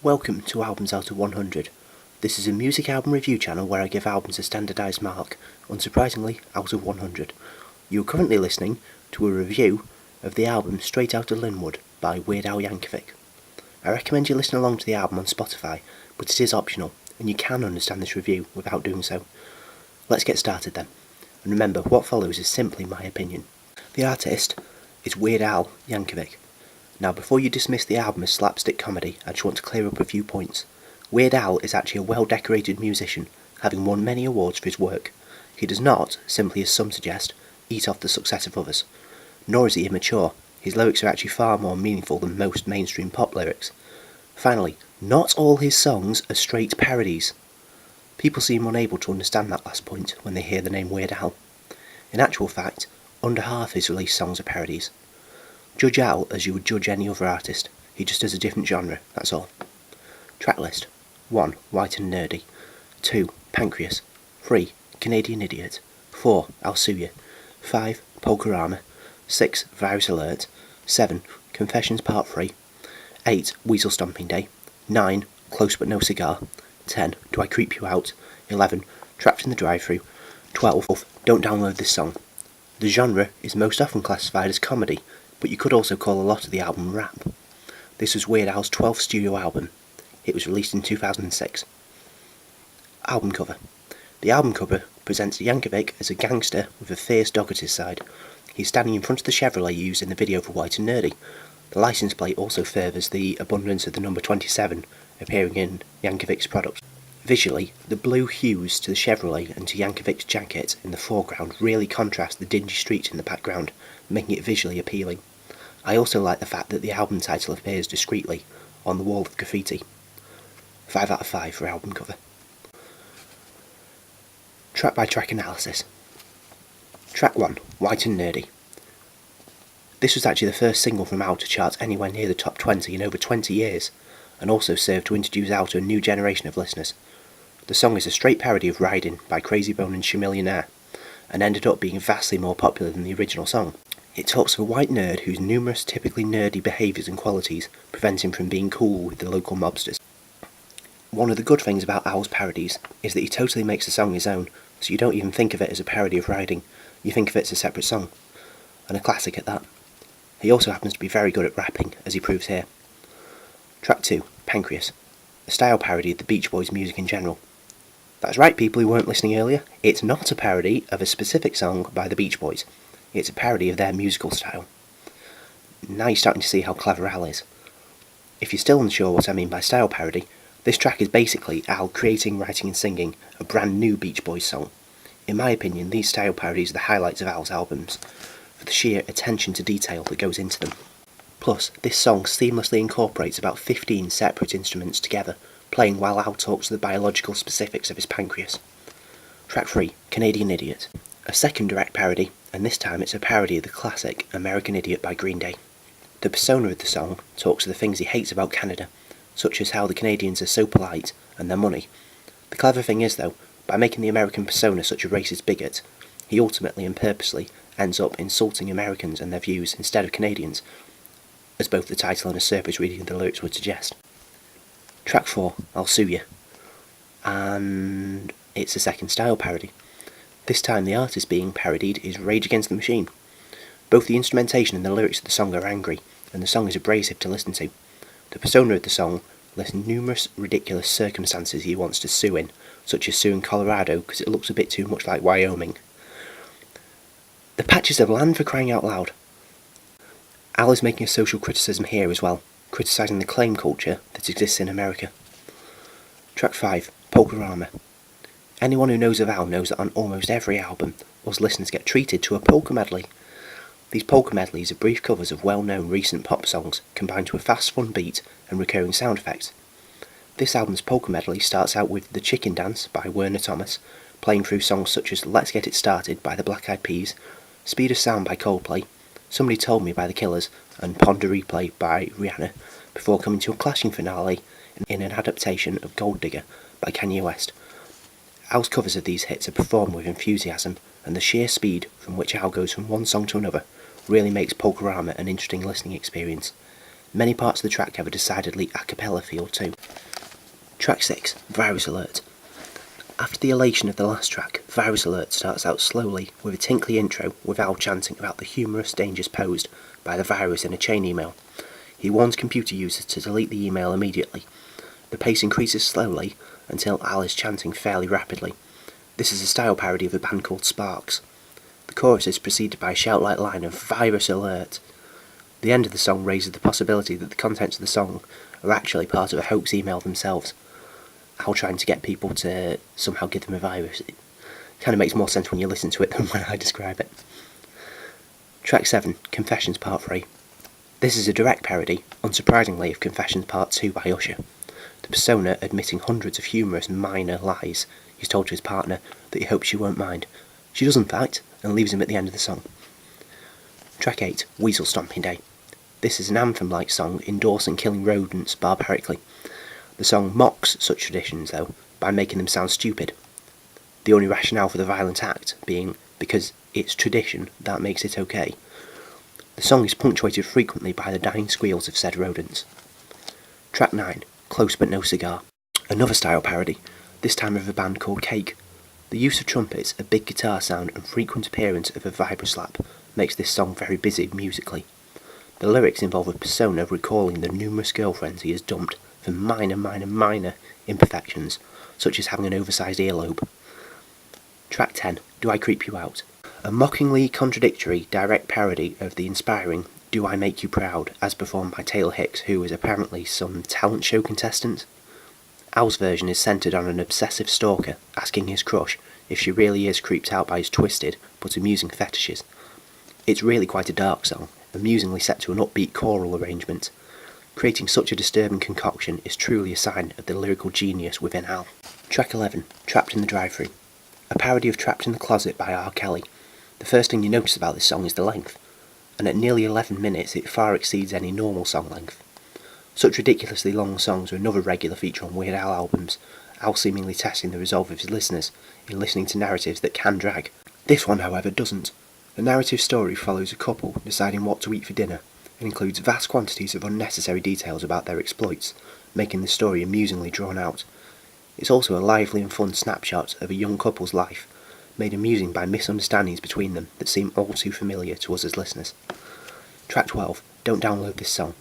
Welcome to Albums Out of 100. This is a music album review channel where I give albums a standardised mark, unsurprisingly out of 100. You are currently listening to a review of the album Straight Outta Lynwood by Weird Al Yankovic. I recommend you listen along to the album on Spotify, but it is optional, and you can understand this review without doing so. Let's get started then, and remember what follows is simply my opinion. The artist is Weird Al Yankovic. Now, before you dismiss the album as slapstick comedy, I just want to clear up a few points. Weird Al is actually a well-decorated musician, having won many awards for his work. He does not, simply as some suggest, eat off the success of others. Nor is he immature. His lyrics are actually far more meaningful than most mainstream pop lyrics. Finally, not all his songs are straight parodies. People seem unable to understand that last point when they hear the name Weird Al. In actual fact, under half his released songs are parodies. Judge Al as you would judge any other artist. He just does a different genre, that's all. Track list. 1. White and Nerdy. 2. Pancreas. 3. Canadian Idiot. 4. I'll Sue You. 5. Polkarama. 6. Virus Alert. 7. Confessions Parfrey. 8. Weasel Stomping Day. 9. Close But No Cigar. 10. Do I Creep You Out. 11. Trapped in the Drive-Thru. 12. Don't Download This Song. The genre is most often classified as comedy, but you could also call a lot of the album rap. This was Weird Al's 12th studio album. It was released in 2006. Album cover. The album cover presents Yankovic as a gangster with a fierce dog at his side. He's standing in front of the Chevrolet used in the video for White and Nerdy. The license plate also furthers the abundance of the number 27 appearing in Yankovic's products. Visually, the blue hues to the Chevrolet and to Yankovic's jacket in the foreground really contrast the dingy streets in the background, making it visually appealing. I also like the fact that the album title appears discreetly on the wall of graffiti. 5 out of 5 for album cover. Track by track analysis. Track 1, White and Nerdy. This was actually the first single from Al to chart anywhere near the top 20 in over 20 years, and also served to introduce Al to a new generation of listeners. The song is a straight parody of Riding by Crazy Bone and Chamillionaire, and ended up being vastly more popular than the original song. It talks of a white nerd whose numerous typically nerdy behaviours and qualities prevent him from being cool with the local mobsters. One of the good things about Al's parodies is that he totally makes the song his own, so you don't even think of it as a parody of Riding, you think of it as a separate song, and a classic at that. He also happens to be very good at rapping, as he proves here. Track 2, Pancreas, a style parody of the Beach Boys' music in general. That's right, people who weren't listening earlier, it's not a parody of a specific song by the Beach Boys, it's a parody of their musical style. Now you're starting to see how clever Al is. If you're still unsure what I mean by style parody, this track is basically Al creating, writing and singing a brand new Beach Boys song. In my opinion, these style parodies are the highlights of Al's albums, for the sheer attention to detail that goes into them. Plus, this song seamlessly incorporates about 15 separate instruments together, playing while Al talks to the biological specifics of his pancreas. Track 3, Canadian Idiot. A second direct parody, and this time it's a parody of the classic American Idiot by Green Day. The persona of the song talks to the things he hates about Canada, such as how the Canadians are so polite and their money. The clever thing is though, by making the American persona such a racist bigot, he ultimately and purposely ends up insulting Americans and their views instead of Canadians, as both the title and a surface reading of the lyrics would suggest. Track 4, I'll Sue You. And it's a second style parody. This time the artist being parodied is Rage Against the Machine. Both the instrumentation and the lyrics of the song are angry, and the song is abrasive to listen to. The persona of the song lists numerous ridiculous circumstances he wants to sue in, such as suing Colorado because it looks a bit too much like Wyoming. The patches of land, for crying out loud. Al is making a social criticism here as well, criticising the claim culture that exists in America. Track 5, Polkarama. Anyone who knows of Al knows that on almost every album, us listeners get treated to a polka medley. These polka medleys are brief covers of well-known recent pop songs, combined to a fast, fun beat and recurring sound effects. This album's polka medley starts out with The Chicken Dance by Werner Thomas, playing through songs such as Let's Get It Started by the Black Eyed Peas, Speed of Sound by Coldplay, Somebody Told Me by The Killers, and Ponder Replay by Rihanna, before coming to a clashing finale in an adaptation of Gold Digger by Kanye West. Al's covers of these hits are performed with enthusiasm, and the sheer speed from which Al goes from one song to another really makes Polkarama an interesting listening experience. Many parts of the track have a decidedly a cappella feel too. Track 6, Virus Alert. After the elation of the last track, Virus Alert starts out slowly with a tinkly intro with Al chanting about the humorous dangers posed by the virus in a chain email. He warns computer users to delete the email immediately. The pace increases slowly until Al is chanting fairly rapidly. This is a style parody of a band called Sparks. The chorus is preceded by a shout-like line of Virus Alert. The end of the song raises the possibility that the contents of the song are actually part of a hoax email themselves. Al trying to get people to somehow give them a virus. It kind of makes more sense when you listen to it than when I describe it. Track 7, Confessions Part 3. This is a direct parody, unsurprisingly, of Confessions Part 2 by Usher. The persona admitting hundreds of humorous minor lies he's told to his partner that he hopes she won't mind. She does in fact, and leaves him at the end of the song. Track 8, Weasel Stomping Day. This is an anthem-like song endorsing killing rodents barbarically. The song mocks such traditions, though, by making them sound stupid. The only rationale for the violent act being because it's tradition that makes it okay. The song is punctuated frequently by the dying squeals of said rodents. Track 9, Close But No Cigar. Another style parody, this time of a band called Cake. The use of trumpets, a big guitar sound and frequent appearance of a vibroslap makes this song very busy musically. The lyrics involve a persona recalling the numerous girlfriends he has dumped for minor imperfections, such as having an oversized earlobe. Track 10, Do I Creep You Out? A mockingly contradictory direct parody of the inspiring Do I Make You Proud, as performed by Taylor Hicks, who is apparently some talent show contestant. Al's version is centred on an obsessive stalker asking his crush if she really is creeped out by his twisted but amusing fetishes. It's really quite a dark song, amusingly set to an upbeat choral arrangement. Creating such a disturbing concoction is truly a sign of the lyrical genius within Al. Track 11, Trapped in the Drive-Thru. A parody of Trapped in the Closet by R. Kelly. The first thing you notice about this song is the length, and at nearly 11 minutes it far exceeds any normal song length. Such ridiculously long songs are another regular feature on Weird Al albums, Al seemingly testing the resolve of his listeners in listening to narratives that can drag. This one, however, doesn't. The narrative story follows a couple deciding what to eat for dinner, and includes vast quantities of unnecessary details about their exploits, making the story amusingly drawn out. It's also a lively and fun snapshot of a young couple's life, made amusing by misunderstandings between them that seem all too familiar to us as listeners. Track 12, Don't Download This Song.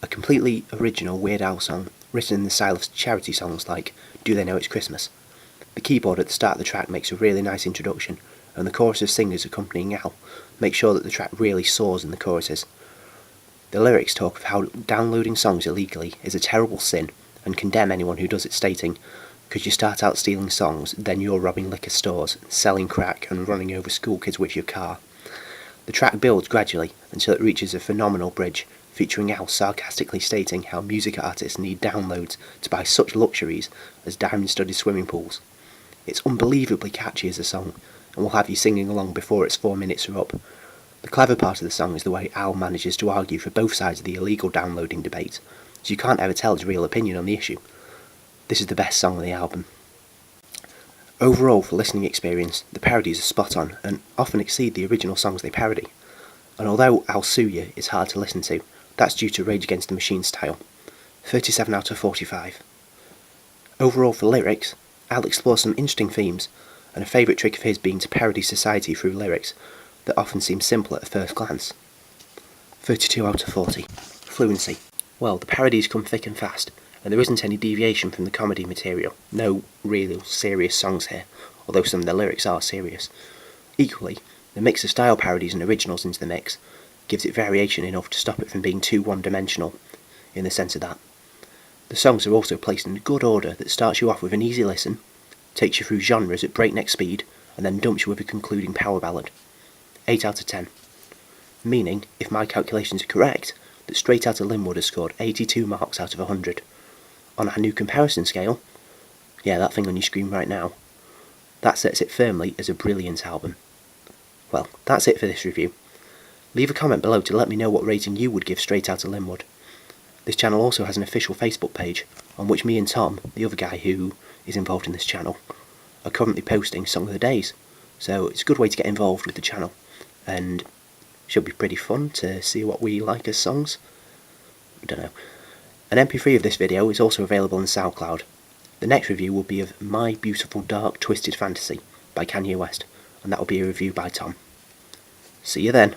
A completely original Weird Al song, written in the style of charity songs like Do They Know It's Christmas. The keyboard at the start of the track makes a really nice introduction, and the chorus of singers accompanying Al make sure that the track really soars in the choruses. The lyrics talk of how downloading songs illegally is a terrible sin, and condemn anyone who does it, stating, "Because you start out stealing songs, then you're robbing liquor stores, selling crack and running over school kids with your car." The track builds gradually until it reaches a phenomenal bridge, featuring Al sarcastically stating how music artists need downloads to buy such luxuries as diamond-studded swimming pools. It's unbelievably catchy as a song, and will have you singing along before its 4 minutes are up. The clever part of the song is the way Al manages to argue for both sides of the illegal downloading debate, so you can't ever tell his real opinion on the issue. This is the best song on the album. Overall, for listening experience, the parodies are spot on and often exceed the original songs they parody. And although I'll Sue You is hard to listen to, that's due to Rage Against the Machine style. 37 out of 45. Overall, for lyrics, Al explores some interesting themes, and a favourite trick of his being to parody society through lyrics that often seem simple at first glance. 32 out of 40. Fluency. Well, the parodies come thick and fast, and there isn't any deviation from the comedy material. No real serious songs here, although some of the lyrics are serious. Equally, the mix of style parodies and originals into the mix gives it variation enough to stop it from being too one-dimensional, in the sense of that. The songs are also placed in a good order that starts you off with an easy listen, takes you through genres at breakneck speed, and then dumps you with a concluding power ballad. 8 out of 10. Meaning, if my calculations are correct, that Straight Outta Lynwood has scored 82 marks out of 100. On our new comparison scale, yeah, that thing on your screen right now, that sets it firmly as a brilliant album. Well, that's it for this review. Leave a comment below to let me know what rating you would give Straight Outta Lynwood. This channel also has an official Facebook page, on which me and Tom, the other guy who is involved in this channel, are currently posting Song of the Days, so it's a good way to get involved with the channel, and should be pretty fun to see what we like as songs. I don't know. An MP3 of this video is also available on SoundCloud. The next review will be of My Beautiful Dark Twisted Fantasy by Kanye West, and that will be a review by Tom. See you then.